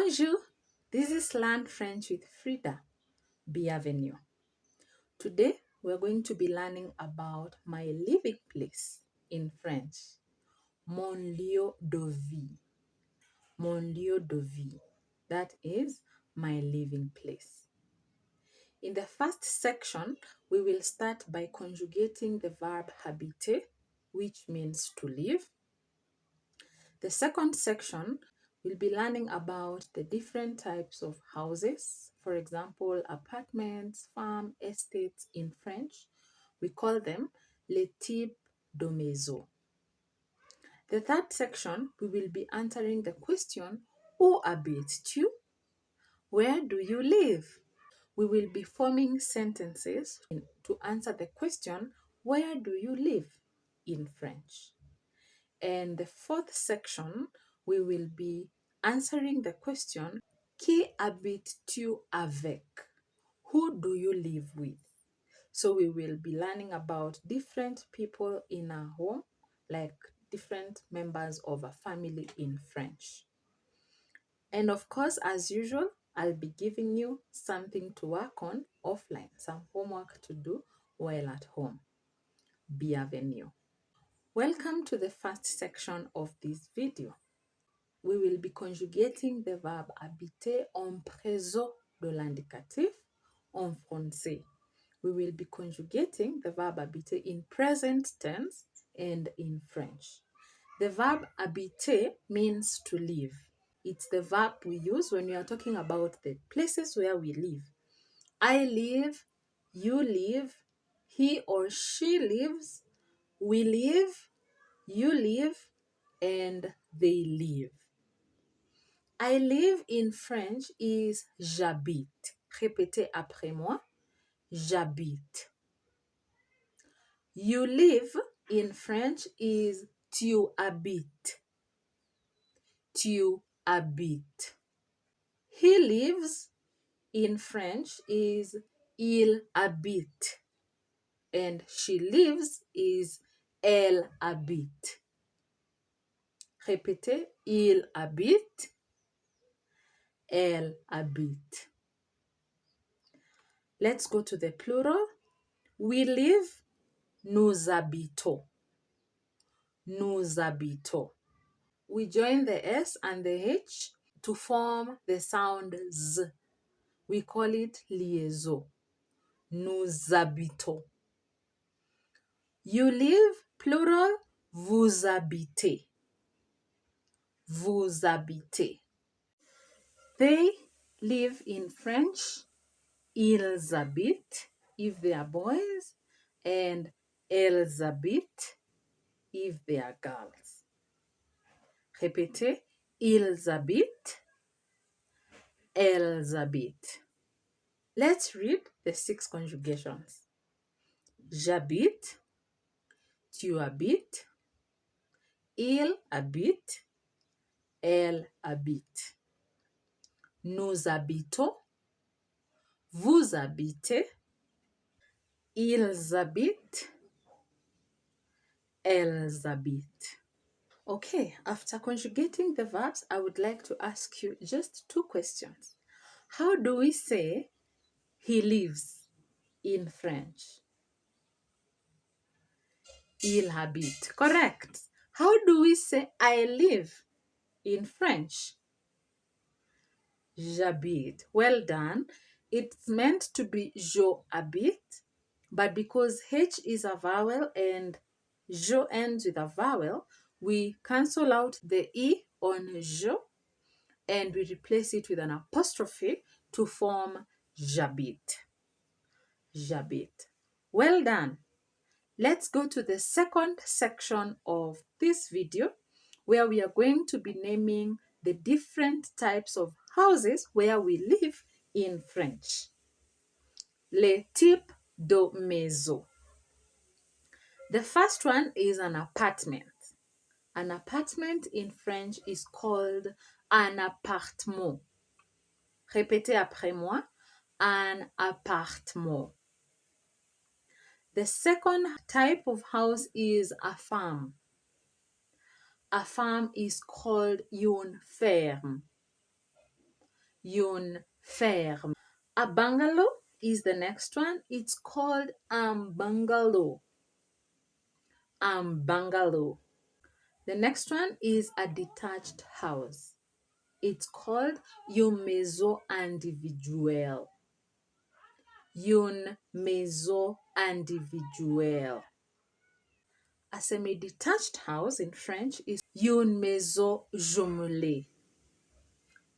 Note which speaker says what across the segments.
Speaker 1: Bonjour, this is Learn French with Frida. Bienvenue. Today we're going to be learning about my living place in French. Mon lieu de vie. Mon lieu de vie. That is my living place. In the first section, we will start by conjugating the verb habiter, which means to live. The second section, we'll be learning about the different types of houses. For example, apartments, farm, estates in French. We call them les types de maisons. The third section, we will be answering the question, où habites-tu? Where do you live? We will be forming sentences to answer the question, where do you live in French? And the fourth section, we will be answering the question, qui habites-tu avec? Who do you live with? So we will be learning about different people in a home, like different members of a family in French. And of course, as usual, I'll be giving you something to work on offline, some homework to do while at home. Bienvenue. Welcome to the first section of this video. We will be conjugating the verb habiter en présent de l'indicatif en français. We will be conjugating the verb habiter in present tense and in French. The verb habiter means to live. It's the verb we use when we are talking about the places where we live. I live, you live, he or she lives, we live, you live, and they live. I live in French is j'habite. Répétez après moi. J'habite. You live in French is tu habites. Tu habites. He lives in French is il habite. And she lives is elle habite. Répétez, il habite. Elle habite. Let's go to the plural. We live, nous habitons. Nous habitons. We join the S and the H to form the sound Z. We call it liaison. Nous habitons. You live, plural, vous habitez. Vous habitez. They live in French, ils habitent if they are boys, and elles habitent if they are girls. Répétez, ils habitent, elles habitent. Let's read the 6 conjugations. J'habite, tu habites, il habite, elle habite. Nous habitons, vous habitez, ils habitent, elles habitent. Okay, after conjugating the verbs, I would like to ask you just 2 questions. How do we say he lives in French? Il habite. Correct. How do we say I live in French? J'habite. Well done. It's meant to be je habite, but because H is a vowel and je ends with a vowel, we cancel out the E on je and we replace it with an apostrophe to form j'habite. J'habite. Well done. Let's go to the second section of this video where we are going to be naming the different types of houses where we live in French. Les types de maisons. The first one is an apartment. An apartment in French is called un appartement. Répétez après moi, un appartement. The second type of house is a farm. A farm is called une ferme. Une ferme. A bungalow is the next one. It's called bungalow. Bungalow. The next one is a detached house. It's called une maison individuelle. Une maison individuelle. A semi-detached house in French is une maison jumelée.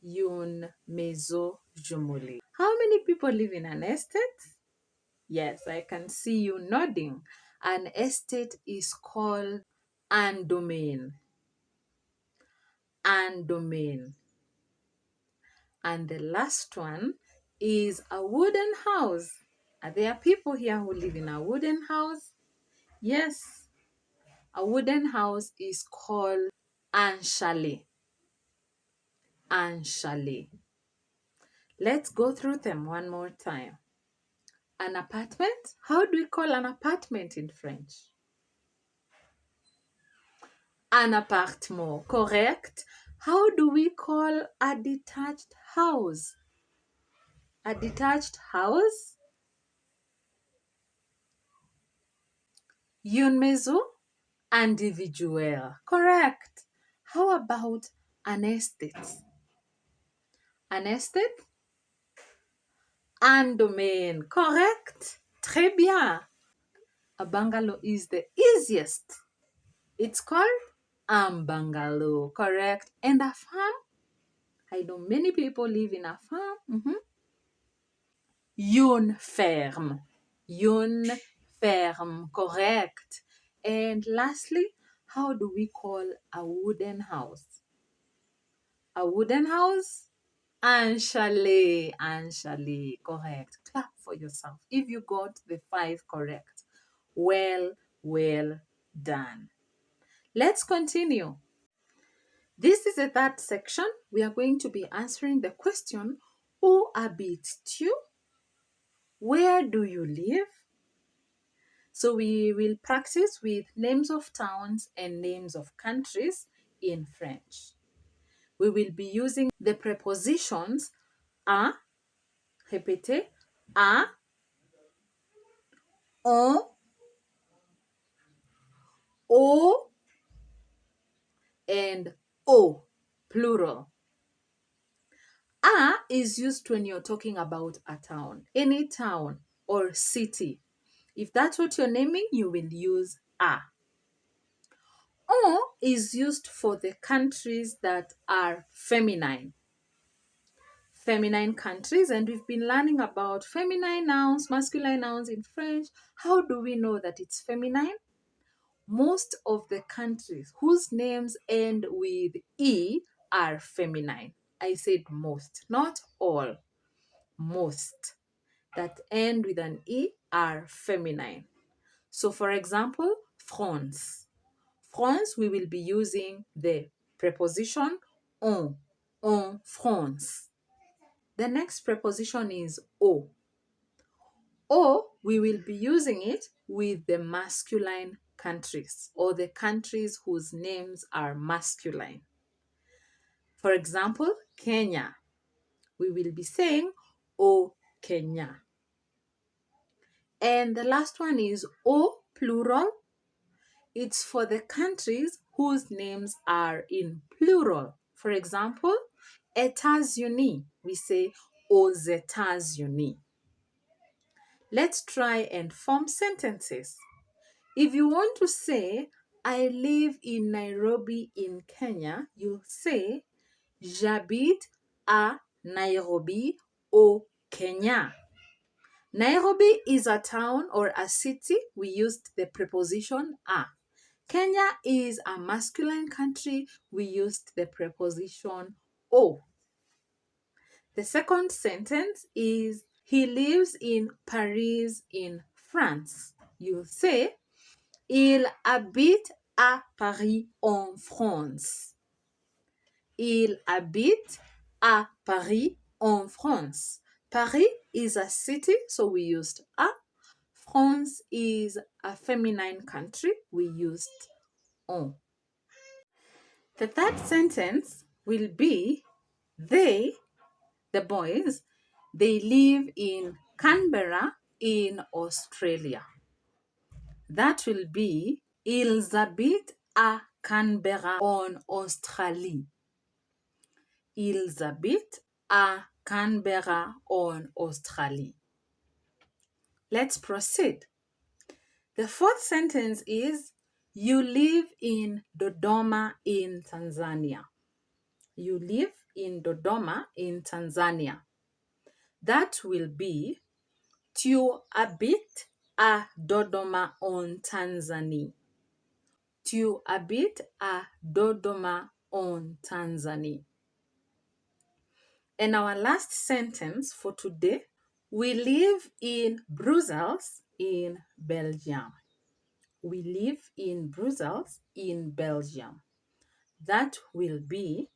Speaker 1: Une maison jumelée. How many people live in an estate? Yes, I can see you nodding. An estate is called un domaine. Un domaine. And the last one is a wooden house. Are there people here who live in a wooden house? Yes. A wooden house is called un chalet. Un chalet. Let's go through them one more time. An apartment. How do we call an apartment in French? Un appartement. Correct. How do we call a detached house? A detached house? Une maison individuelle. Correct. How about an estate? An estate? Un domaine. Correct. Très bien. A bungalow is the easiest. It's called bungalow. Correct. And a farm? I know many people live in a farm. Une ferme. Une ferme. Correct. And lastly, how do we call a wooden house? A wooden house? Un chalet. Un chalet. Correct. Clap for yourself if you got the 5 correct. Well done. Let's continue. This is the third section. We are going to be answering the question, où habites-tu? Where do you live? So we will practice with names of towns and names of countries in French. We will be using the prepositions à, répétez, à, en, au, and au, plural. A is used when you're talking about a town, any town or city. If that's what you're naming, you will use a. O is used for the countries that are feminine. Feminine countries, and we've been learning about feminine nouns, masculine nouns in French. How do we know that it's feminine? Most of the countries whose names end with E are feminine. I said most, not all. Most that end with an E are feminine. So for example, France. France, we will be using the preposition en France. The next preposition is au. Au, we will be using it with the masculine countries or the countries whose names are masculine. For example, Kenya. We will be saying au Kenya. And the last one is au plural. It's for the countries whose names are in plural. For example, États-Unis. We say aux États-Unis. Let's try and form sentences. If you want to say, I live in Nairobi in Kenya, you'll say, j'habite à Nairobi au Kenya. Nairobi is a town or a city. We used the preposition a. Kenya is a masculine country. We used the preposition o. The second sentence is, he lives in Paris in France. You say, il habite à Paris en France. Il habite à Paris en France. Paris is a city, so we used a. France is a feminine country. We used en. The third sentence will be, they, the boys, they live in Canberra in Australia. That will be ils habitent à Canberra en Australie. Ils habitent à Canberra en Australie. Let's proceed. The fourth sentence is you live in Dodoma in Tanzania. You live in Dodoma in Tanzania. That will be tu habites à Dodoma en Tanzanie. Tu habites à Dodoma en Tanzanie. And our last sentence for today, we live in Brussels in Belgium. We live in Brussels in Belgium. That will be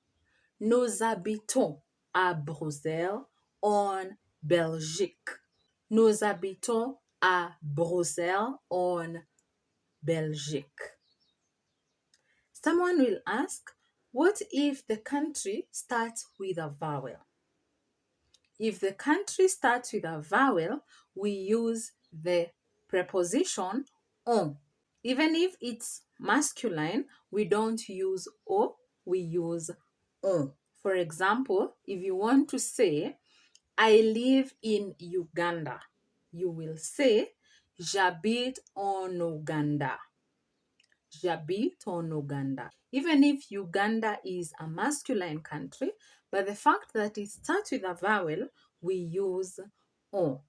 Speaker 1: nous habitons à Bruxelles en Belgique. Nous habitons à Bruxelles en Belgique. Someone will ask, what if the country starts with a vowel? If the country starts with a vowel, we use the preposition on. Even if it's masculine, we don't use o, we use on. For example, if you want to say, I live in Uganda, you will say, j'habite en Uganda. J'habite en Uganda. Even if Uganda is a masculine country, but the fact that it starts with a vowel, we use on.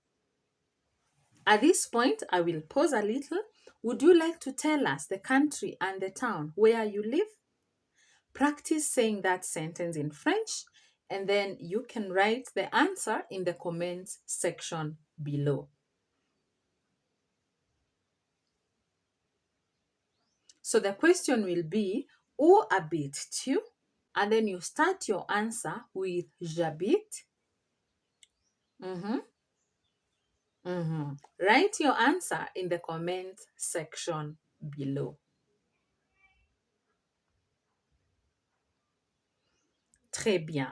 Speaker 1: At this point, I will pause a little. Would you like to tell us the country and the town where you live? Practice saying that sentence in French, and then you can write the answer in the comments section below. So the question will be, où habites-tu? And then you start your answer with j'habite. Write your answer in the comment section below. Très bien.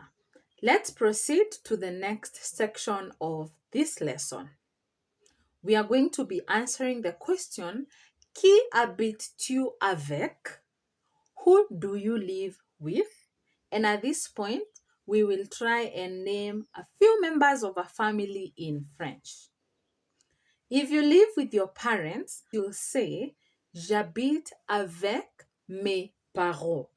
Speaker 1: Let's proceed to the next section of this lesson. We are going to be answering the question, qui habites-tu avec? Who do you live with? And at this point, we will try and name a few members of a family in French. If you live with your parents, you'll say, j'habite avec mes parents.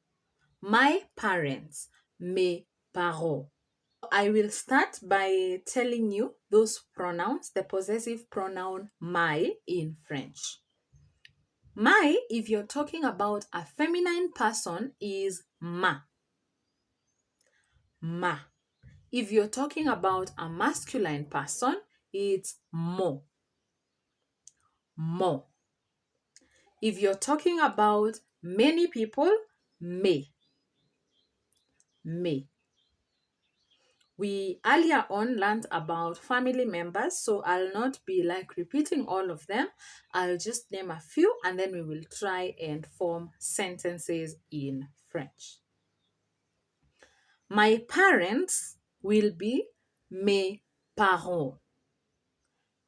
Speaker 1: My parents, mes parents. I will start by telling you those pronouns, the possessive pronoun my in French. My, if you're talking about a feminine person, is ma. Ma. If you're talking about a masculine person, it's mo. Mo. If you're talking about many people, me. Me. We earlier on learned about family members, so I'll not be like repeating all of them. I'll just name a few and then we will try and form sentences in French. My parents will be mes parents.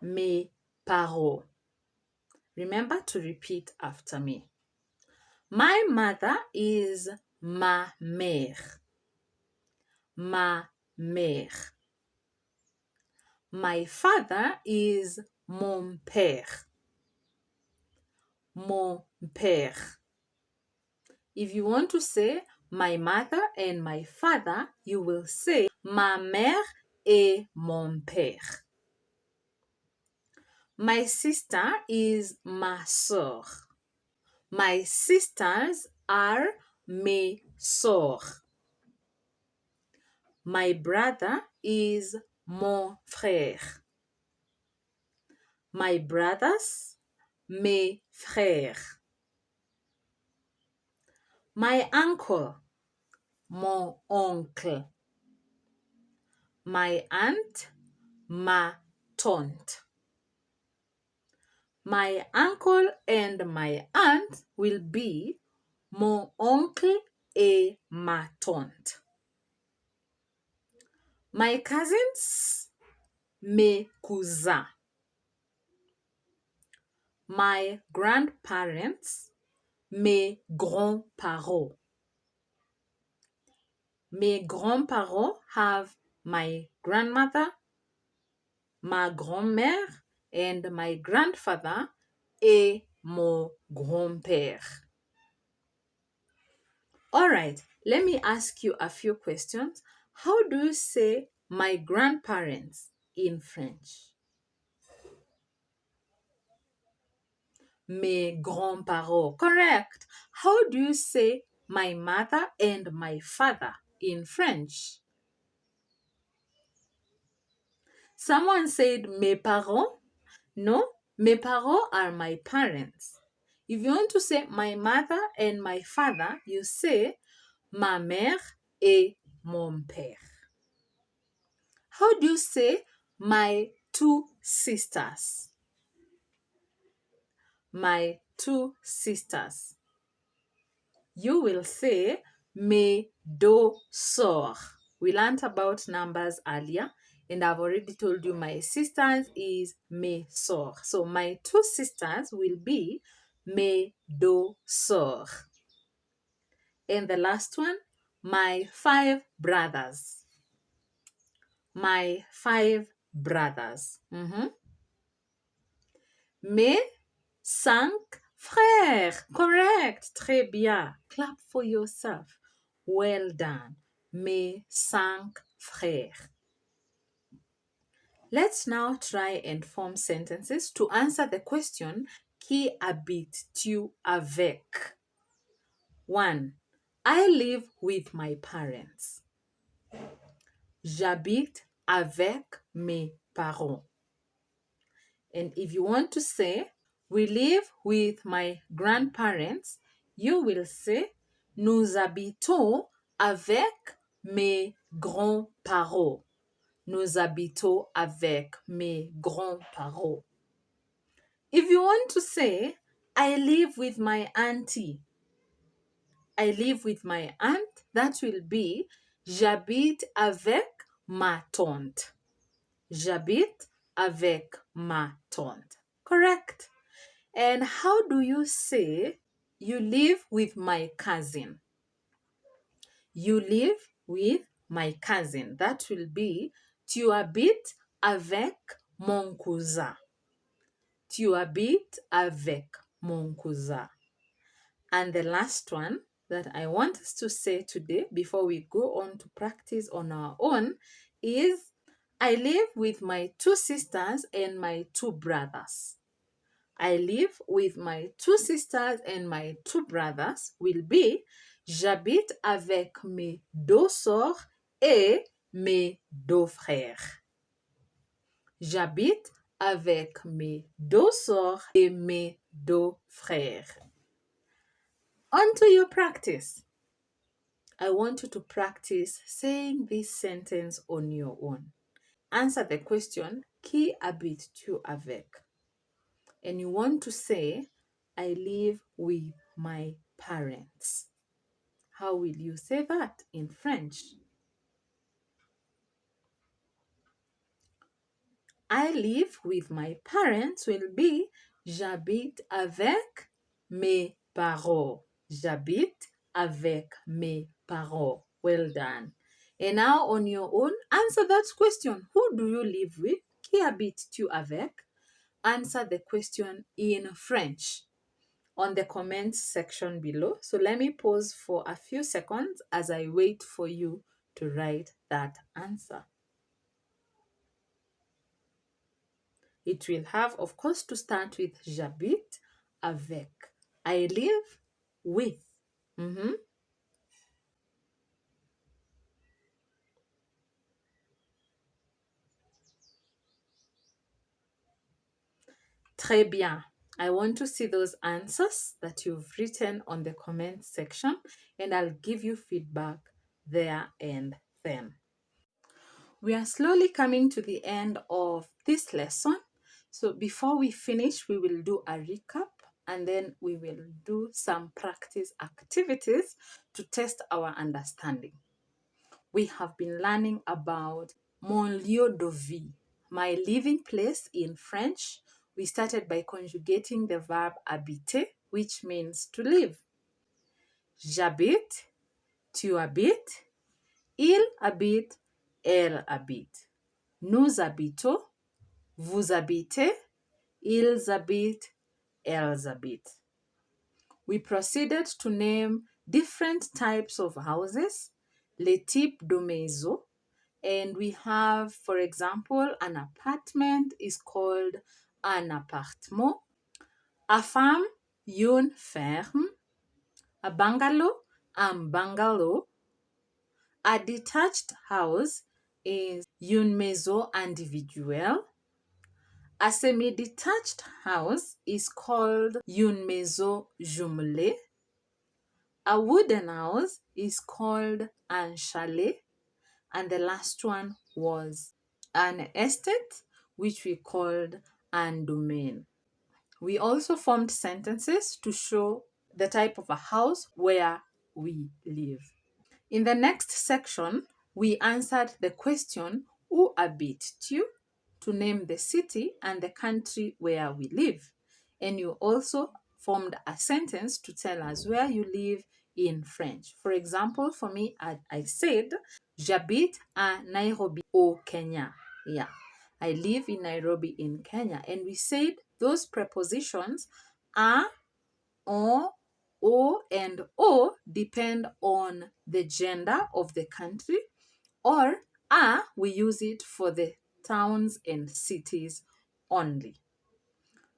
Speaker 1: Mes parents. Remember to repeat after me. My mother is ma mère. Ma mère. My father is mon père. Mon père. If you want to say my mother and my father, you will say ma mère et mon père. My sister is ma sœur. My sisters are mes sœurs. My brother is mon frère. My brothers, mes frères. My uncle, mon oncle. My aunt, ma tante. My uncle and my aunt will be mon oncle et ma tante. My cousins, mes cousins. My grandparents, mes grands-parents. Mes grands-parents have my grandmother, ma grand-mère, and my grandfather et mon grand-père. All right, let me ask you a few questions. How do you say my grandparents in French? Mes grands-parents. Correct. How do you say my mother and my father in French? Someone said mes parents. No, mes parents are my parents. If you want to say my mother and my father, you say ma mère et mon père. How do you say my two sisters? My two sisters. You will say mes deux sœurs. We learned about numbers earlier, and I've already told you my sisters is mes sœurs. So my two sisters will be mes deux sœurs. And the last one, my 5 brothers. My 5 brothers. Mes 5 frères. Correct. Très bien. Clap for yourself. Well done. Mes 5 frères. Let's now try and form sentences to answer the question Qui habites-tu avec? 1. I live with my parents. J'habite avec mes parents. And if you want to say, we live with my grandparents, you will say, nous habitons avec mes grands-parents. Nous habitons avec mes grands-parents. If you want to say, I live with my auntie, I live with my aunt, that will be, j'habite avec ma tante. J'habite avec ma tante. Correct. And how do you say you live with my cousin? You live with my cousin. That will be tu habites avec mon cousin. Tu habites avec mon cousin. And the last one that I want us to say today before we go on to practice on our own is I live with my 2 sisters and my 2 brothers. I live with my 2 sisters and my 2 brothers will be j'habite avec mes 2 sœurs et mes 2 frères. J'habite avec mes 2 sœurs et mes 2 frères. On to your practice. I want you to practice saying this sentence on your own. Answer the question, Qui habites-tu avec? And you want to say, I live with my parents. How will you say that in French? I live with my parents will be j'habite avec mes parents. J'habite avec mes parents. Well done. And now on your own, answer that question. Who do you live with? Qui habites-tu avec? Answer the question in French on the comments section below. So let me pause for a few seconds as I wait for you to write that answer. It will have, of course, to start with j'habite avec. I live with. Très bien. I want to see those answers that you've written on the comment section, and I'll give you feedback there and then. We are slowly coming to the end of this lesson. So before we finish, we will do a recap and then we will do some practice activities to test our understanding. We have been learning about Mon lieu de vie, my living place in French. We started by conjugating the verb habiter, which means to live. J'habite, tu habites, il habite, elle habite. Nous habitons, vous habitez, ils habitent, elles habitent. We proceeded to name different types of houses, les types de maisons, and we have, for example, an apartment is called un appartement, a farm, une ferme, a bungalow, un bungalow, a detached house is une maison individuelle, a semi-detached house is called une maison jumelée, a wooden house is called un chalet, and the last one was an estate, which we called un domaine. We also formed sentences to show the type of a house where we live. In the next section, we answered the question, Où habites-tu? To name the city and the country where we live. And you also formed a sentence to tell us where you live in French. For example, for me, I said, J'habite à Nairobi, au Kenya. Yeah, I live in Nairobi in Kenya. And we said those prepositions are on, o, and o depend on the gender of the country, or a, we use it for the towns and cities only.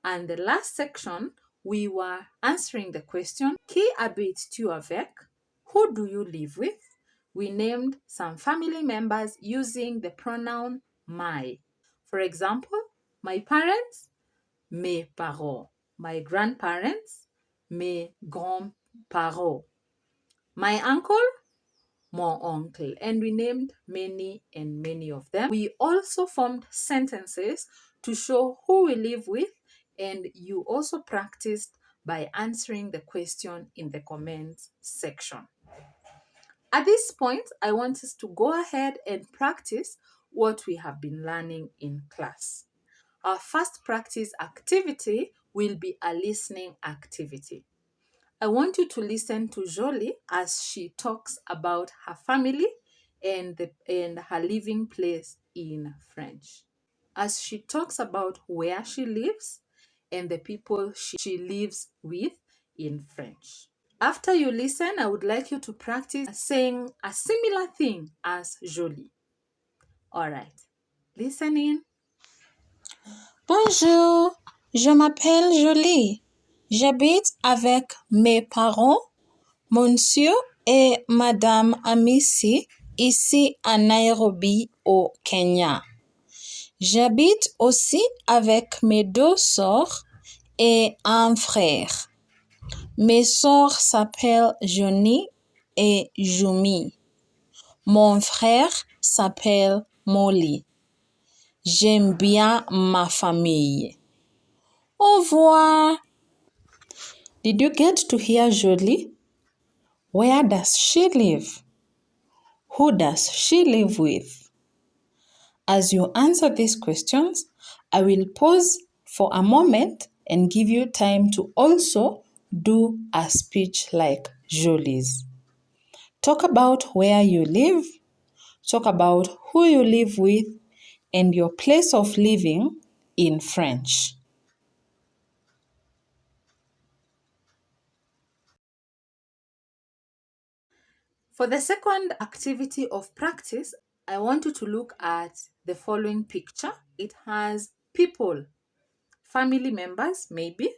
Speaker 1: And the last section, we were answering the question, Qui habites-tu avec? Who do you live with? We named some family members using the pronoun my. For example, my parents, mes parents. My grandparents, mes grands-parents. My uncle, mon oncle. And we named many and many of them. We also formed sentences to show who we live with, and you also practiced by answering the question in the comments section. At this point, I want us to go ahead and practice what we have been learning in class. Our first practice activity will be a listening activity. I want you to listen to Jolie as she talks about her family and her living place in French. As she talks about where she lives and the people she lives with in French. After you listen, I would like you to practice saying a similar thing as Jolie. All right, listen in.
Speaker 2: Bonjour, je m'appelle Jolie. J'habite avec mes parents, monsieur et madame Amici, ici à Nairobi, au Kenya. J'habite aussi avec mes deux sœurs et un frère. Mes sœurs s'appellent Johnny et Jumi. Mon frère s'appelle Molly. J'aime bien ma famille. Au revoir. Did you get to hear Jolie? Where does she live? Who does she live with? As you answer these questions, I will pause for a moment and give you time to also do a speech like Jolie's. Talk about where you live, talk about who you live with, and your place of living in French.
Speaker 1: For the second activity of practice, I want you to look at the following picture. It has people, family members, maybe,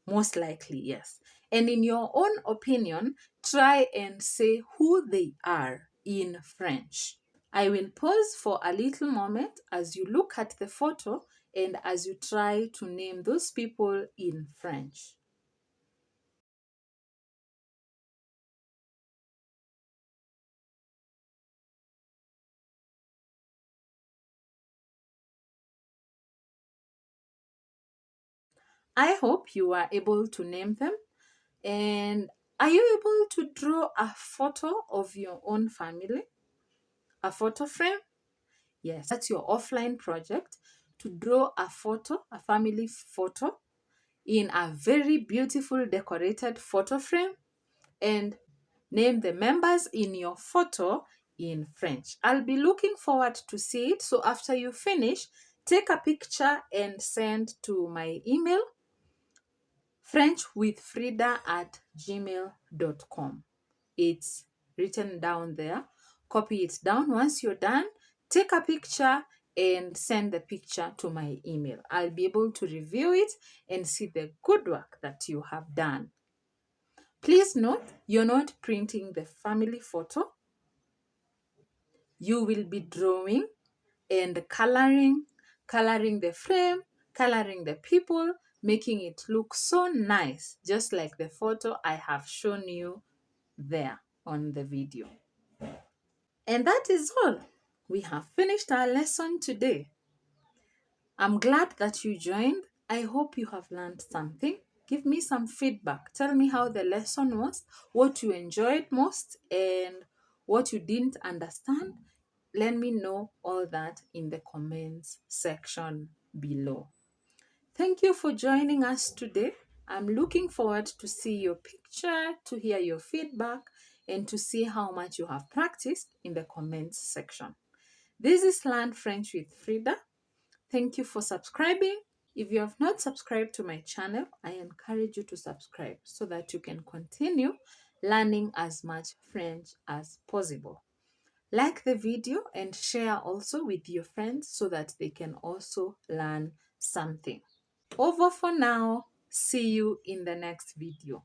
Speaker 1: most likely, yes. And in your own opinion, try and say who they are in French. I will pause for a little moment as you look at the photo and as you try to name those people in French. I hope you are able to name them. And are you able to draw a photo of your own family? A photo frame? Yes, that's your offline project, to draw a photo, a family photo, in a very beautiful decorated photo frame and name the members in your photo in French. I'll be looking forward to see it. So after you finish, take a picture and send to my email, frenchwithfrida@gmail.com. It's written down there. Copy it down. Once you're done, take a picture and send the picture to my email. I'll be able to review it and see the good work that you have done. Please note, you're not printing the family photo. You will be drawing and coloring the frame, coloring the people, making it look so nice, just like the photo I have shown you there on the video. And that is all. We have finished our lesson today. I'm glad that you joined. I hope you have learned something. Give me some feedback. Tell me how the lesson was, what you enjoyed most, and what you didn't understand. Let me know all that in the comments section below. Thank you for joining us today. I'm looking forward to see your picture, to hear your feedback, and to see how much you have practiced in the comments section. This is Learn French with Frida. Thank you for subscribing. If you have not subscribed to my channel, I encourage you to subscribe so that you can continue learning as much French as possible. Like the video and share also with your friends so that they can also learn something. Over for now. See you in the next video.